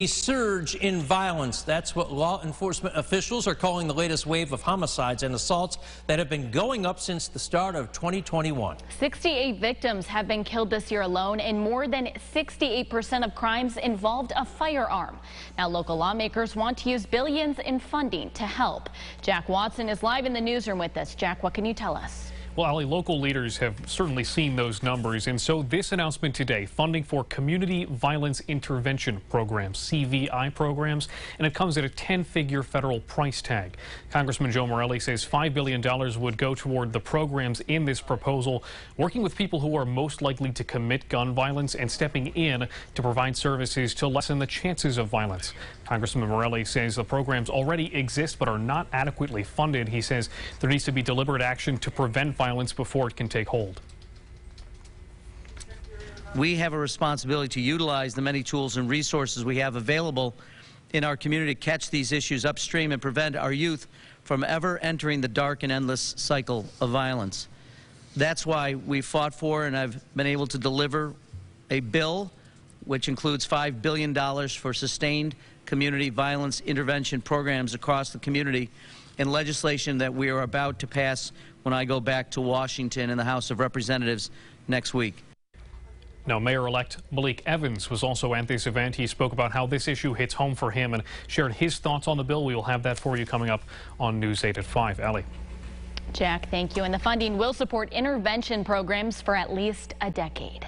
A surge in violence. That's what law enforcement officials are calling the latest wave of homicides and assaults that have been going up since the start of 2021. 68 victims have been killed this year alone, and more than 68% of crimes involved a firearm. Now, local lawmakers want to use billions in funding to help. Jack Watson is live in the newsroom with us. Jack, what can you tell us? Well, Ali, local leaders have certainly seen those numbers, and so this announcement today, funding for Community Violence Intervention Programs, CVI programs, and it comes at a 10-figure federal price tag. Congressman Joe Morelle says $5 billion would go toward the programs in this proposal, working with people who are most likely to commit gun violence and stepping in to provide services to lessen the chances of violence. Congressman Morelle says the programs already exist but are not adequately funded. He says there needs to be deliberate action to prevent violence before it can take hold. We have a responsibility to utilize the many tools and resources we have available in our community to catch these issues upstream and prevent our youth from ever entering the dark and endless cycle of violence. That's why we fought for and I've been able to deliver a bill which includes $5 billion for sustained community violence intervention programs across the community, and legislation that we are about to pass when I go back to Washington in the House of Representatives next week. Now, Mayor-elect Malik Evans was also at this event. He spoke about how this issue hits home for him and shared his thoughts on the bill. We will have that for you coming up on News 8 at 5. Ali. Jack, thank you. And the funding will support intervention programs for at least a decade.